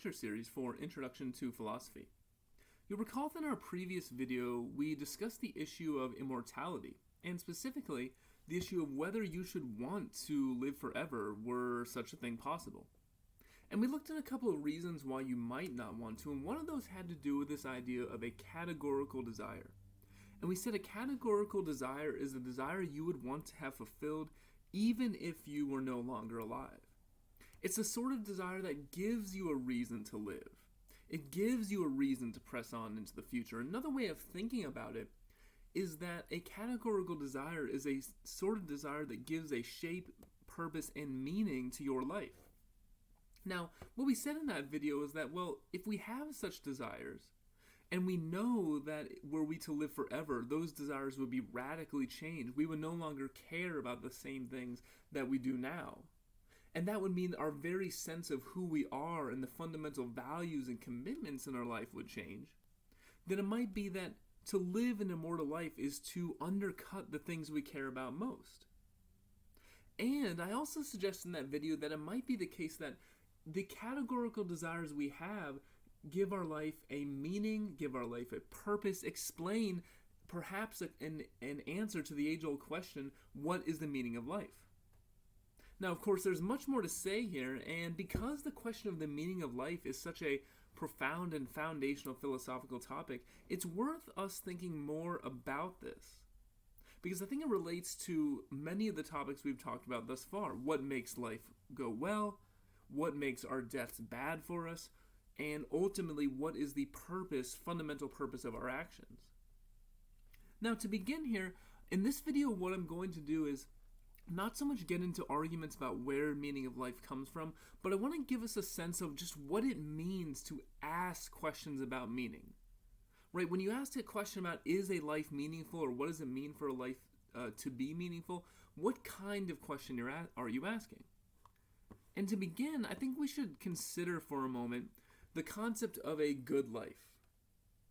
lecture series for Introduction to Philosophy. You'll recall that in our previous video, we discussed the issue of immortality, and specifically, the issue of whether you should want to live forever were such a thing possible. And we looked at a couple of reasons why you might not want to, and one of those had to do with this idea of a categorical desire. And we said a categorical desire is a desire you would want to have fulfilled even if you were no longer alive. It's a sort of desire that gives you a reason to live. It gives you a reason to press on into the future. Another way of thinking about it is that a categorical desire is a sort of desire that gives a shape, purpose, and meaning to your life. Now, what we said in that video is that, well, if we have such desires, and we know that were we to live forever, those desires would be radically changed. We would no longer care about the same things that we do now. And that would mean our very sense of who we are and the fundamental values and commitments in our life would change. Then it might be that to live an immortal life is to undercut the things we care about most. And I also suggested in that video that it might be the case that the categorical desires we have give our life a meaning, give our life a purpose, explain perhaps an answer to the age-old question, what is the meaning of life? Now, of course, there's much more to say here, and because the question of the meaning of life is such a profound and foundational philosophical topic, it's worth us thinking more about this. Because I think it relates to many of the topics we've talked about thus far. What makes life go well? What makes our deaths bad for us? And ultimately, what is the purpose, fundamental purpose of our actions? Now, to begin here, in this video, what I'm going to do is not so much get into arguments about where meaning of life comes from, but I want to give us a sense of just what it means to ask questions about meaning. Right? When you ask a question about is a life meaningful, or what does it mean for a life to be meaningful, what kind of question are you asking? And to begin, I think we should consider for a moment the concept of a good life.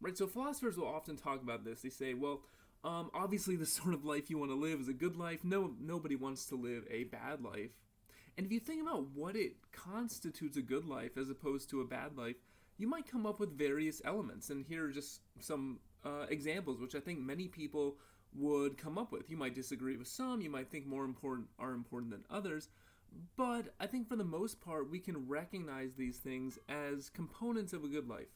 Right? So philosophers will often talk about this. They say, well, obviously the sort of life you want to live is a good life. Nobody wants to live a bad life. And if you think about what it constitutes a good life as opposed to a bad life, you might come up with various elements. And here are just some examples, which I think many people would come up with. You might disagree with some, you might think more important are important than others. But I think for the most part, we can recognize these things as components of a good life.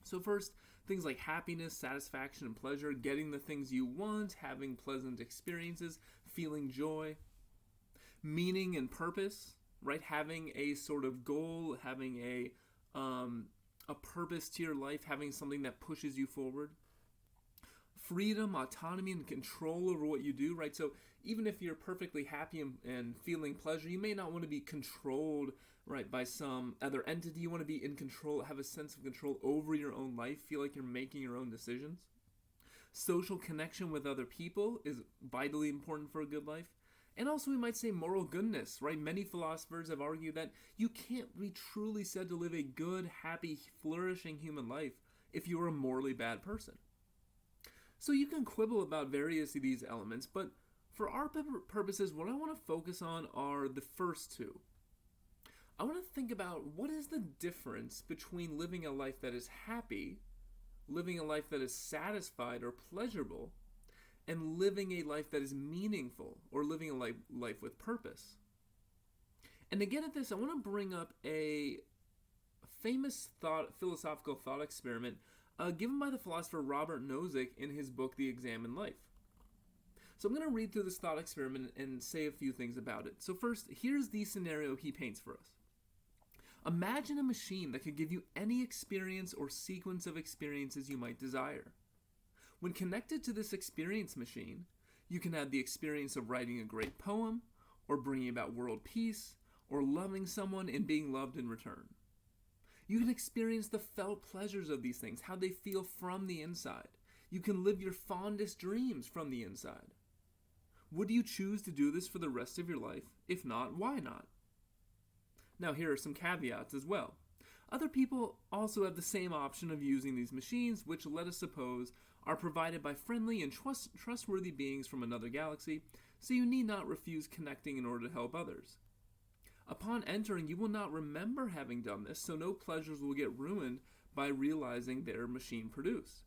So first, things like happiness, satisfaction, and pleasure, getting the things you want, having pleasant experiences, feeling joy. Meaning and purpose, right? Having a sort of goal, having a purpose to your life, having something that pushes you forward. Freedom, autonomy, and control over what you do, right? So even if you're perfectly happy and feeling pleasure, you may not want to be controlled, right, by some other entity. You want to be in control, have a sense of control over your own life, feel like you're making your own decisions. Social connection with other people is vitally important for a good life. And also we might say moral goodness, right? Many philosophers have argued that you can't be truly said to live a good, happy, flourishing human life if you are a morally bad person. So you can quibble about various of these elements, but for our purposes, what I want to focus on are the first two. I want to think about what is the difference between living a life that is happy, living a life that is satisfied or pleasurable, and living a life that is meaningful, or living a life with purpose. And to get at this, I want to bring up a famous philosophical thought experiment given by the philosopher Robert Nozick in his book, The Examined Life. So I'm going to read through this thought experiment and say a few things about it. So first, here's the scenario he paints for us. Imagine a machine that could give you any experience or sequence of experiences you might desire. When connected to this experience machine, you can have the experience of writing a great poem, or bringing about world peace, or loving someone and being loved in return. You can experience the felt pleasures of these things, how they feel from the inside. You can live your fondest dreams from the inside. Would you choose to do this for the rest of your life? If not, why not? Now here are some caveats as well. Other people also have the same option of using these machines, which, let us suppose, are provided by friendly and trustworthy beings from another galaxy, so you need not refuse connecting in order to help others. Upon entering, you will not remember having done this, so no pleasures will get ruined by realizing their machine produced.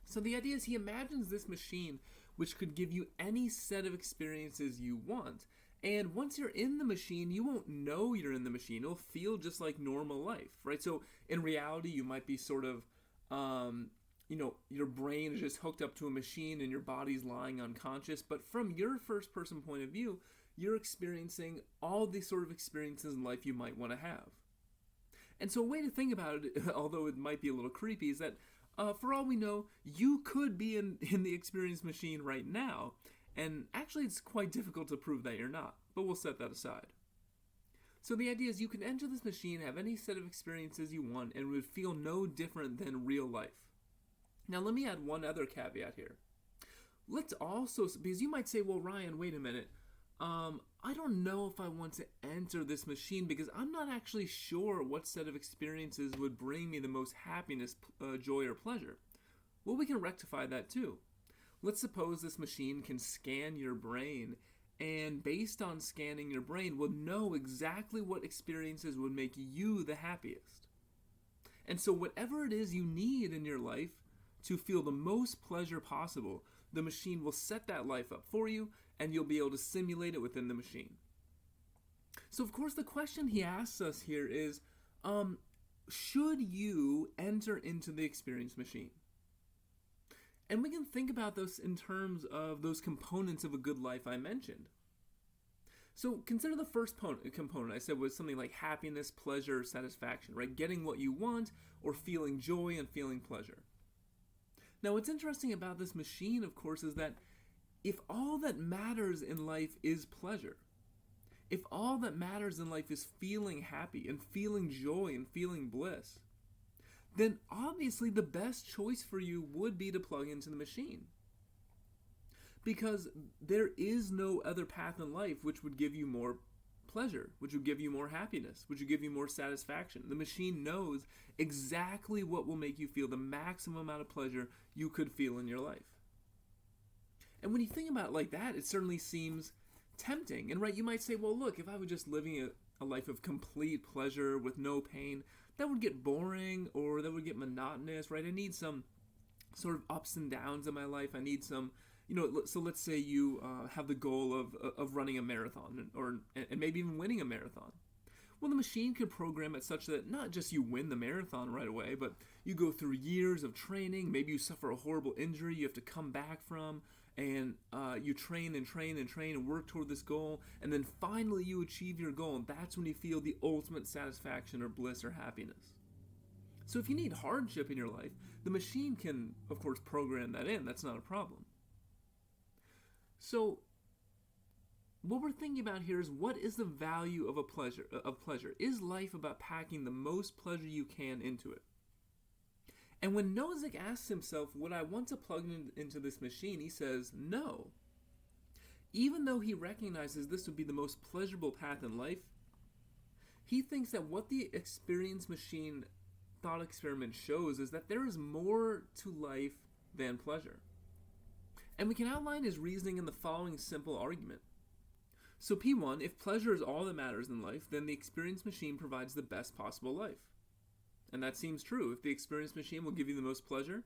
So the idea is he imagines this machine which could give you any set of experiences you want. And once you're in the machine, you won't know you're in the machine. It'll feel just like normal life, right? So in reality, you might be sort of, your brain is just hooked up to a machine and your body's lying unconscious. But from your first person point of view, you're experiencing all the sort of experiences in life you might want to have. And so a way to think about it, although it might be a little creepy, is that for all we know, you could be in the experience machine right now. And actually, it's quite difficult to prove that you're not, but we'll set that aside. So the idea is you can enter this machine, have any set of experiences you want, and it would feel no different than real life. Now, let me add one other caveat here. Let's also, because you might say, well, Ryan, wait a minute. I don't know if I want to enter this machine because I'm not actually sure what set of experiences would bring me the most happiness, joy, or pleasure. Well, we can rectify that too. Let's suppose this machine can scan your brain, and based on scanning your brain, will know exactly what experiences would make you the happiest. And so whatever it is you need in your life to feel the most pleasure possible, the machine will set that life up for you, and you'll be able to simulate it within the machine. So of course the question he asks us here is, should you enter into the experience machine? And we can think about this in terms of those components of a good life I mentioned. So consider the first component I said was something like happiness, pleasure, satisfaction, right? Getting what you want or feeling joy and feeling pleasure. Now what's interesting about this machine, of course, is that if all that matters in life is pleasure, if all that matters in life is feeling happy and feeling joy and feeling bliss, then obviously the best choice for you would be to plug into the machine. Because there is no other path in life which would give you more pleasure, which would give you more happiness, which would give you more satisfaction. The machine knows exactly what will make you feel the maximum amount of pleasure you could feel in your life. And when you think about it like that, it certainly seems tempting. And right, you might say, well, look, if I were just living a life of complete pleasure with no pain, that would get boring or that would get monotonous, right? I need some sort of ups and downs in my life. I need some, so let's say you have the goal of running a marathon and maybe even winning a marathon. Well, the machine could program it such that not just you win the marathon right away, but you go through years of training. Maybe you suffer a horrible injury you have to come back from, and you train and work toward this goal, and then finally you achieve your goal, and that's when you feel the ultimate satisfaction or bliss or happiness. So if you need hardship in your life, the machine can, of course, program that in. That's not a problem. So what we're thinking about here is, what is the value of pleasure? Is life about packing the most pleasure you can into it? And when Nozick asks himself, would I want to plug into this machine, he says no. Even though he recognizes this would be the most pleasurable path in life, he thinks that what the experience machine thought experiment shows is that there is more to life than pleasure. And we can outline his reasoning in the following simple argument. So P1, if pleasure is all that matters in life, then the experience machine provides the best possible life. And that seems true. If the experience machine will give you the most pleasure,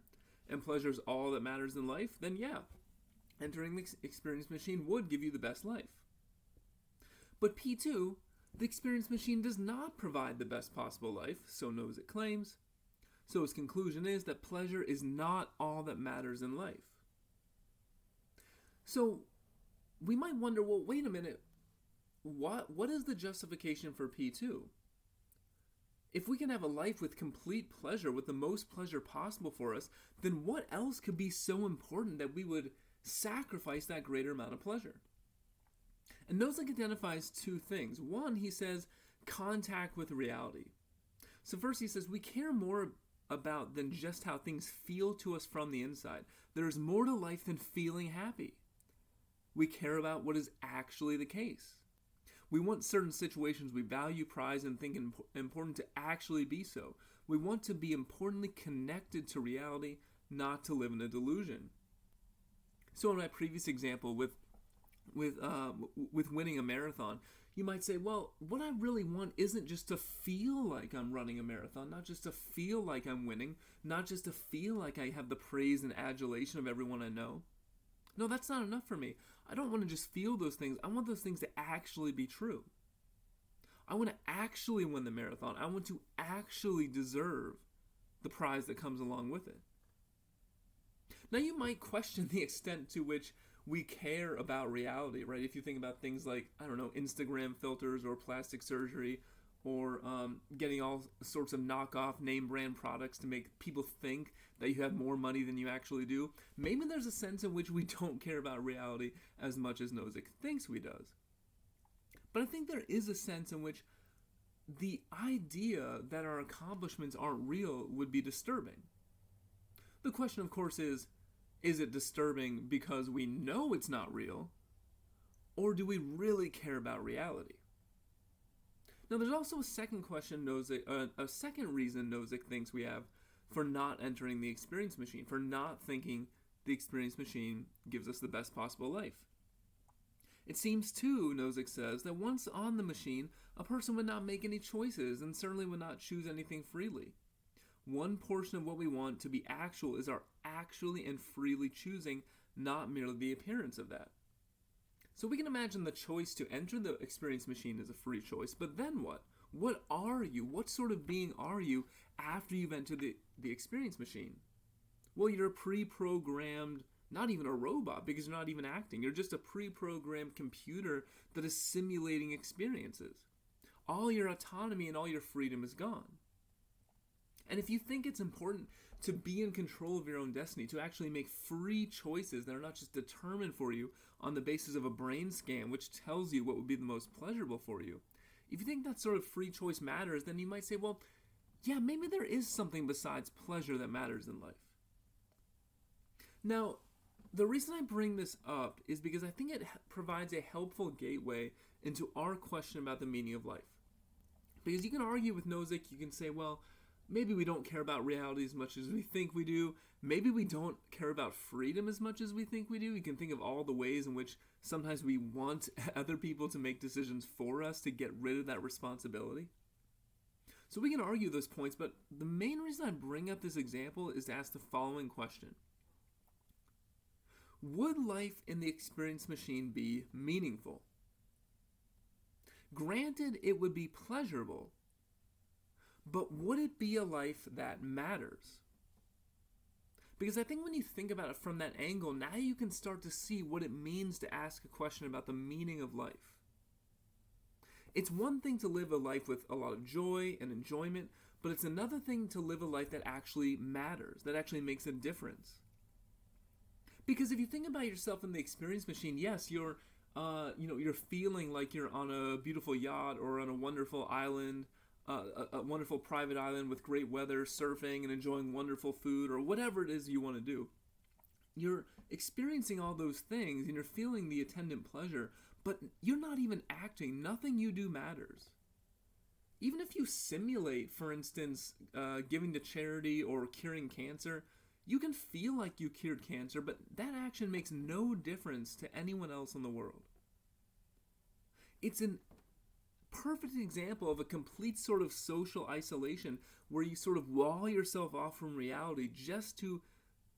and pleasure is all that matters in life, then yeah, entering the experience machine would give you the best life. But P2, the experience machine does not provide the best possible life, so Nozick claims. So his conclusion is that pleasure is not all that matters in life. So we might wonder, well, wait a minute, what is the justification for P2? If we can have a life with complete pleasure, with the most pleasure possible for us, then what else could be so important that we would sacrifice that greater amount of pleasure? And Nozick identifies two things. One, he says, contact with reality. So first he says, we care more about than just how things feel to us from the inside. There's more to life than feeling happy. We care about what is actually the case. We want certain situations we value, prize, and think important to actually be so. We want to be importantly connected to reality, not to live in a delusion. So in my previous example with with winning a marathon. You might say, well, what I really want isn't just to feel like I'm running a marathon, not just to feel like I'm winning, not just to feel like I have the praise and adulation of everyone I know. No, that's not enough for me. I don't want to just feel those things. I want those things to actually be true. I want to actually win the marathon. I want to actually deserve the prize that comes along with it. Now, you might question the extent to which we care about reality, right? If you think about things like, I don't know, Instagram filters or plastic surgery or getting all sorts of knockoff name brand products to make people think that you have more money than you actually do, maybe there's a sense in which we don't care about reality as much as Nozick thinks we does. But I think there is a sense in which the idea that our accomplishments aren't real would be disturbing. The question, of course, is it disturbing because we know it's not real, or do we really care about reality? Now, there's also a second question, a second reason Nozick thinks we have for not entering the experience machine, for not thinking the experience machine gives us the best possible life. It seems too, Nozick says, that once on the machine, a person would not make any choices and certainly would not choose anything freely. One portion of what we want to be actual is our actually and freely choosing, not merely the appearance of that. So we can imagine the choice to enter the experience machine as a free choice, but then what? What are you? What sort of being are you after you've entered the experience machine? Well, you're a pre-programmed, not even a robot because you're not even acting. You're just a pre-programmed computer that is simulating experiences. All your autonomy and all your freedom is gone. And if you think it's important to be in control of your own destiny, to actually make free choices that are not just determined for you on the basis of a brain scan, which tells you what would be the most pleasurable for you, if you think that sort of free choice matters, then you might say, well, yeah, maybe there is something besides pleasure that matters in life. Now, the reason I bring this up is because I think it provides a helpful gateway into our question about the meaning of life. Because you can argue with Nozick, you can say, well, maybe we don't care about reality as much as we think we do. Maybe we don't care about freedom as much as we think we do. You can think of all the ways in which sometimes we want other people to make decisions for us to get rid of that responsibility. So we can argue those points, but the main reason I bring up this example is to ask the following question. Would life in the experience machine be meaningful? Granted, it would be pleasurable, but would it be a life that matters? Because I think when you think about it from that angle, now you can start to see what it means to ask a question about the meaning of life. It's one thing to live a life with a lot of joy and enjoyment, but it's another thing to live a life that actually matters, that actually makes a difference. Because if you think about yourself in the experience machine, yes, you're feeling like you're on a beautiful yacht or on a wonderful island, a wonderful private island with great weather, surfing and enjoying wonderful food or whatever it is you want to do. You're experiencing all those things and you're feeling the attendant pleasure, but you're not even acting. Nothing you do matters. Even if you simulate, for instance, giving to charity or curing cancer, you can feel like you cured cancer, but that action makes no difference to anyone else in the world. It's a perfect example of a complete sort of social isolation where you sort of wall yourself off from reality just to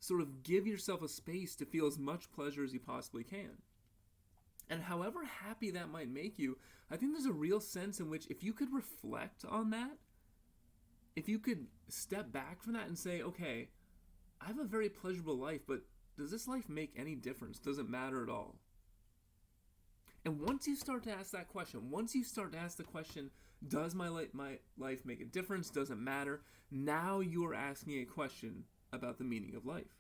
sort of give yourself a space to feel as much pleasure as you possibly can. And however happy that might make you, I think there's a real sense in which if you could reflect on that, if you could step back from that and say, okay, I have a very pleasurable life, but does this life make any difference? Does it matter at all? And once you start to ask that question, does my life make a difference? Does it matter? Now you are asking a question about the meaning of life.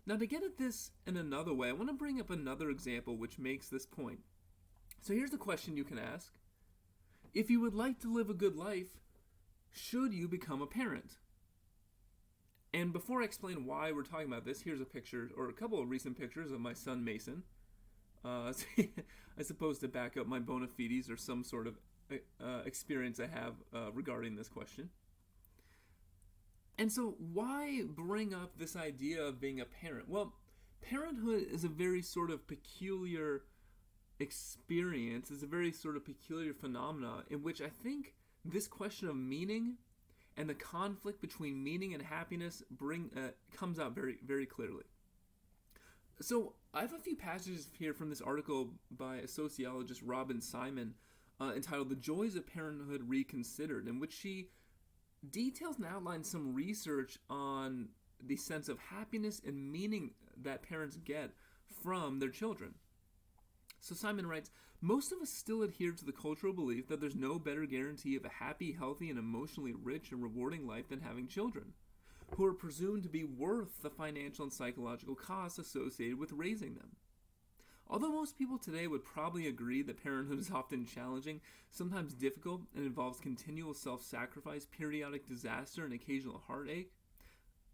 Now, to get at this in another way, I want to bring up another example which makes this point. So here's the question you can ask. If you would like to live a good life, should you become a parent? And before I explain why we're talking about this, here's a picture, or a couple of recent pictures of my son Mason. I suppose to back up my bona fides or some sort of experience I have regarding this question. And so why bring up this idea of being a parent? Well, Parenthood is a very sort of peculiar experience, is a very sort of peculiar phenomena in which I think this question of meaning and the conflict between meaning and happiness comes out very, very clearly. So I have a few passages here from this article by a sociologist, Robin Simon, entitled "The Joys of Parenthood Reconsidered," in which she details and outlines some research on the sense of happiness and meaning that parents get from their children. So Simon writes, "Most of us still adhere to the cultural belief that there's no better guarantee of a happy, healthy, and emotionally rich and rewarding life than having children, who are presumed to be worth the financial and psychological costs associated with raising them. Although most people today would probably agree that parenthood is often challenging, sometimes difficult, and involves continual self-sacrifice, periodic disaster, and occasional heartache,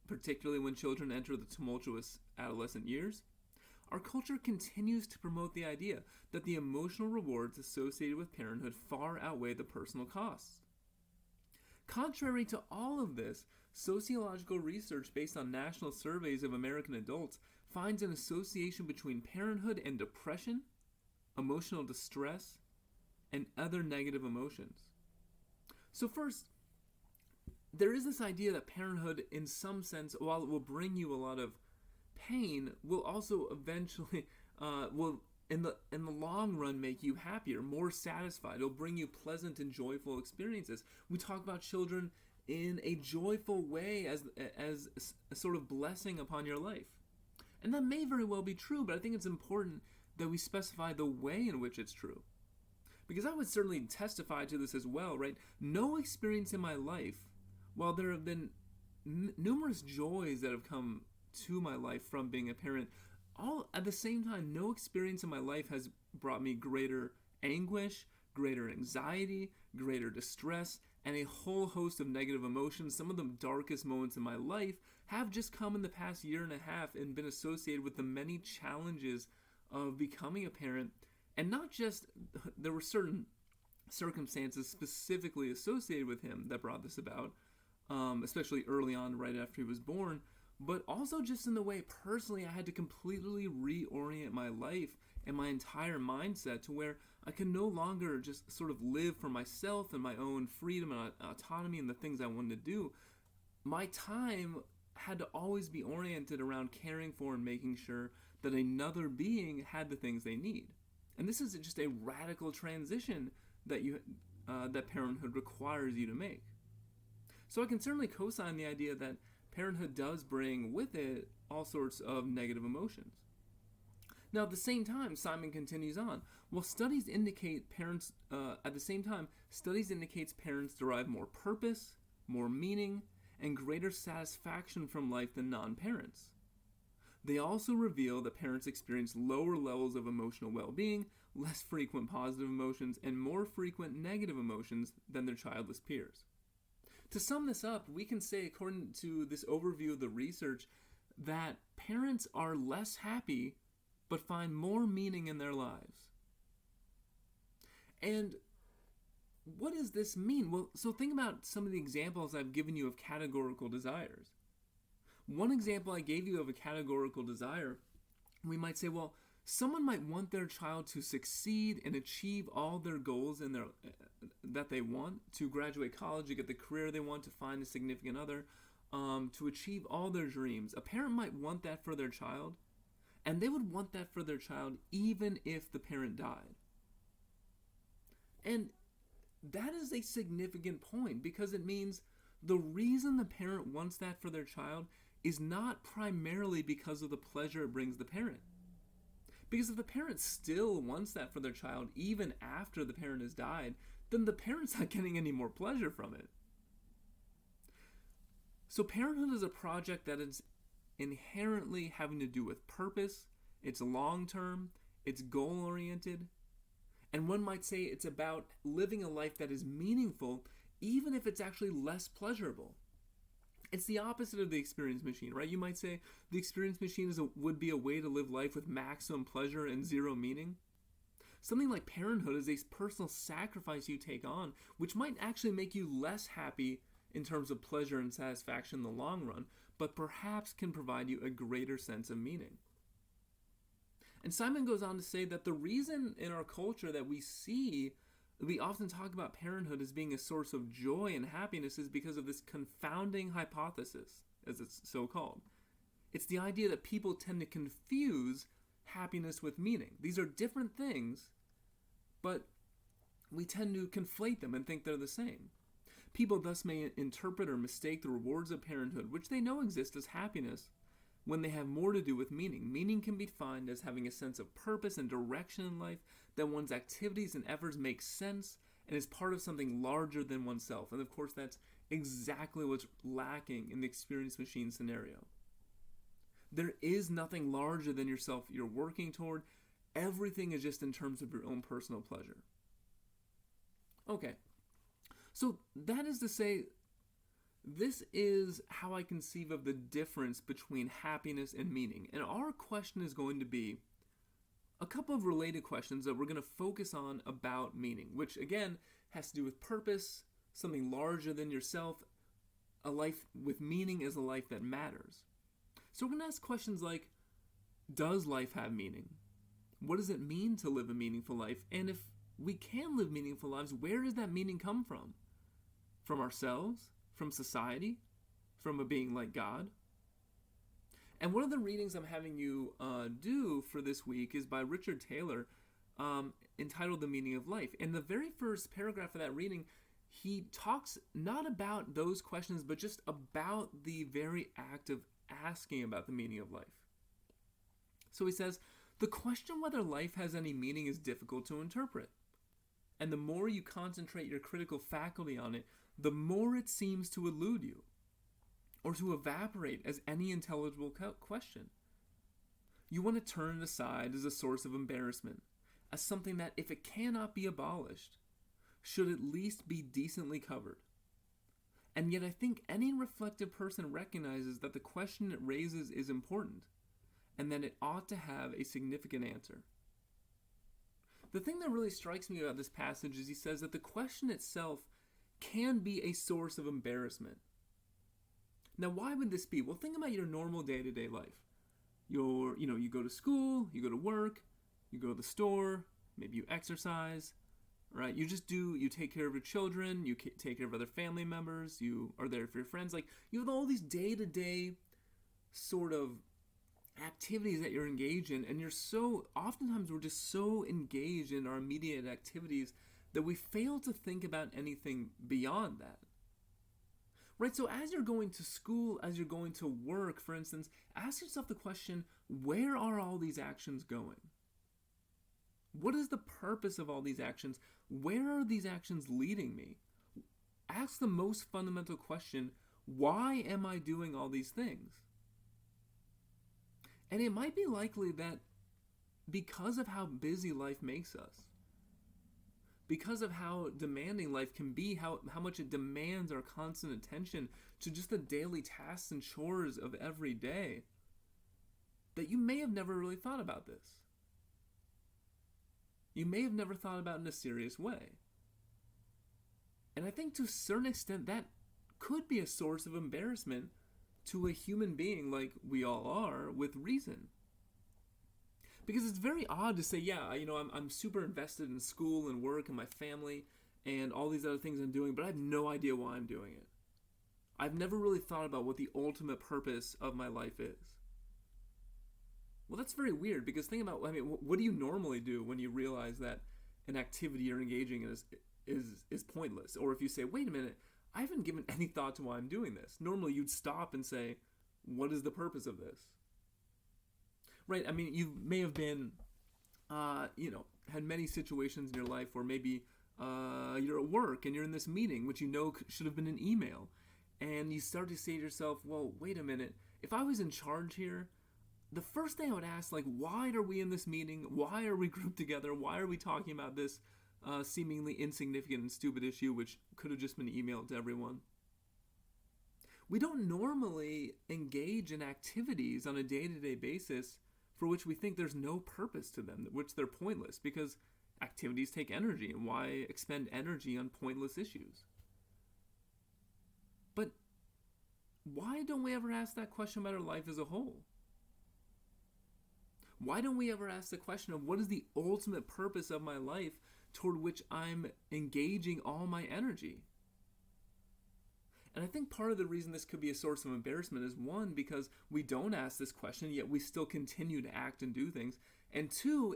particularly when children enter the tumultuous adolescent years, our culture continues to promote the idea that the emotional rewards associated with parenthood far outweigh the personal costs. Contrary to all of this, sociological research based on national surveys of American adults finds an association between parenthood and depression, emotional distress, and other negative emotions. So first, there is this idea that parenthood, in some sense, while it will bring you a lot of pain, will also eventually, will in the long run make you happier, more satisfied. It'll bring you pleasant and joyful experiences. We talk about children in a joyful way as a sort of blessing upon your life. And that may very well be true, but I think it's important that we specify the way in which it's true. Because I would certainly testify to this as well, right? No experience in my life, while there have been numerous joys that have come to my life from being a parent, all at the same time, no experience in my life has brought me greater anguish, greater anxiety, greater distress, and a whole host of negative emotions. Some of the darkest moments in my life have just come in the past year and a half and been associated with the many challenges of becoming a parent. And not just, there were certain circumstances specifically associated with him that brought this about, especially early on, right after he was born, but also just in the way personally I had to completely reorient my life and my entire mindset to where I could no longer just sort of live for myself and my own freedom and autonomy and the things I wanted to do. My time had to always be oriented around caring for and making sure that another being had the things they need. And this is just a radical transition that that parenthood requires you to make. So I can certainly co-sign the idea that parenthood does bring with it all sorts of negative emotions. Now, at the same time, Simon continues on. Well, studies indicate parents derive more purpose, more meaning, and greater satisfaction from life than non-parents. They also reveal that parents experience lower levels of emotional well-being, less frequent positive emotions, and more frequent negative emotions than their childless peers. To sum this up, we can say, according to this overview of the research, that parents are less happy but find more meaning in their lives. And what does this mean? Well, so think about some of the examples I've given you of categorical desires. One example I gave you of a categorical desire, we might say, well, someone might want their child to succeed and achieve all their goals in that they want, to graduate college, to get the career they want, to find a significant other, to achieve all their dreams. A parent might want that for their child, and they would want that for their child even if the parent died. And that is a significant point, because it means the reason the parent wants that for their child is not primarily because of the pleasure it brings the parent. Because if the parent still wants that for their child even after the parent has died, then the parent's not getting any more pleasure from it. So parenthood is a project that is inherently having to do with purpose, it's long-term, it's goal-oriented, and one might say it's about living a life that is meaningful even if it's actually less pleasurable. It's the opposite of the experience machine, right? You might say the experience machine would be a way to live life with maximum pleasure and zero meaning. Something like parenthood is a personal sacrifice you take on, which might actually make you less happy in terms of pleasure and satisfaction in the long run, but perhaps can provide you a greater sense of meaning. And Simon goes on to say that the reason in our culture that we often talk about parenthood as being a source of joy and happiness is because of this confounding hypothesis, as it's so called. It's the idea that people tend to confuse happiness with meaning. These are different things, but we tend to conflate them and think they're the same. People thus may interpret or mistake the rewards of parenthood, which they know exist, as happiness, when they have more to do with meaning. Meaning can be defined as having a sense of purpose and direction in life, that one's activities and efforts make sense and is part of something larger than oneself. And of course, that's exactly what's lacking in the experience machine scenario. There is nothing larger than yourself you're working toward. Everything is just in terms of your own personal pleasure. Okay, so that is to say, this is how I conceive of the difference between happiness and meaning. And our question is going to be a couple of related questions that we're going to focus on about meaning, which again has to do with purpose, something larger than yourself. A life with meaning is a life that matters. So we're going to ask questions like, does life have meaning? What does it mean to live a meaningful life? And if we can live meaningful lives, where does that meaning come from? From ourselves? From society? From a being like God? And one of the readings I'm having you do for this week is by Richard Taylor, entitled The Meaning of Life. In the very first paragraph of that reading, he talks not about those questions, but just about the very act of asking about the meaning of life. So he says, the question whether life has any meaning is difficult to interpret. And the more you concentrate your critical faculty on it, the more it seems to elude you, or to evaporate as any intelligible question. You want to turn it aside as a source of embarrassment, as something that, if it cannot be abolished, should at least be decently covered. And yet I think any reflective person recognizes that the question it raises is important, and that it ought to have a significant answer. The thing that really strikes me about this passage is he says that the question itself can be a source of embarrassment. Now, why would this be? Well, think about your normal day-to-day life. You go to school, you go to work, you go to the store, maybe you exercise, right? You take care of your children, you take care of other family members, you are there for your friends. Like, you have all these day-to-day sort of activities that you're engaged in, and oftentimes we're just so engaged in our immediate activities that we fail to think about anything beyond that. Right, so as you're going to school, as you're going to work, for instance, ask yourself the question, where are all these actions going? What is the purpose of all these actions? Where are these actions leading me? Ask the most fundamental question, why am I doing all these things? And it might be likely that because of how busy life makes us, because of how demanding life can be, how much it demands our constant attention to just the daily tasks and chores of every day, that you may have never really thought about this. You may have never thought about it in a serious way. And I think to a certain extent that could be a source of embarrassment to a human being like we all are with reason. Because it's very odd to say, yeah, I'm super invested in school and work and my family and all these other things I'm doing, but I have no idea why I'm doing it. I've never really thought about what the ultimate purpose of my life is. Well, that's very weird, because think about, what do you normally do when you realize that an activity you're engaging in is pointless? Or if you say, wait a minute, I haven't given any thought to why I'm doing this. Normally you'd stop and say, what is the purpose of this? Right, you may have been, had many situations in your life where maybe you're at work and you're in this meeting, which should have been an email. And you start to say to yourself, well, wait a minute, if I was in charge here, the first thing I would ask, why are we in this meeting? Why are we grouped together? Why are we talking about this seemingly insignificant and stupid issue, which could have just been emailed to everyone? We don't normally engage in activities on a day-to-day basis for which we think there's no purpose to them, which they're pointless, because activities take energy, and why expend energy on pointless issues? But why don't we ever ask that question about our life as a whole? Why don't we ever ask the question of what is the ultimate purpose of my life toward which I'm engaging all my energy? And I think part of the reason this could be a source of embarrassment is, one, because we don't ask this question, yet we still continue to act and do things. And two,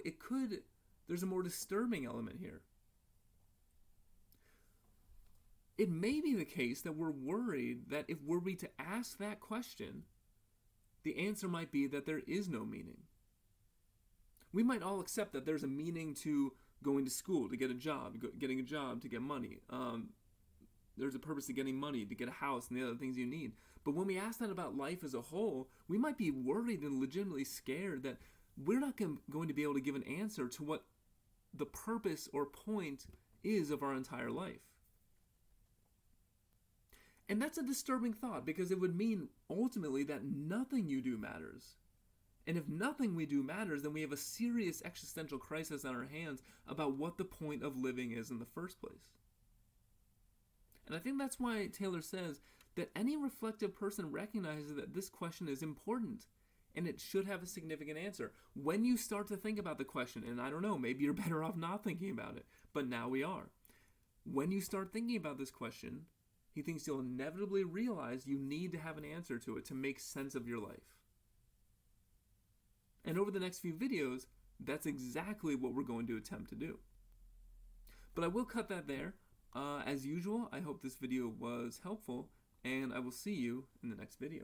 there's a more disturbing element here. It may be the case that we're worried that if were we to ask that question, the answer might be that there is no meaning. We might all accept that there's a meaning to going to school, to get a job, getting a job, to get money. There's a purpose to getting money, to get a house, and the other things you need. But when we ask that about life as a whole, we might be worried and legitimately scared that we're not going to be able to give an answer to what the purpose or point is of our entire life. And that's a disturbing thought, because it would mean ultimately that nothing you do matters. And if nothing we do matters, then we have a serious existential crisis on our hands about what the point of living is in the first place. And I think that's why Taylor says that any reflective person recognizes that this question is important and it should have a significant answer. When you start to think about the question, and I don't know, maybe you're better off not thinking about it, but now we are. When you start thinking about this question, he thinks you'll inevitably realize you need to have an answer to it to make sense of your life. And over the next few videos, that's exactly what we're going to attempt to do. But I will cut that there. As usual, I hope this video was helpful, and I will see you in the next video.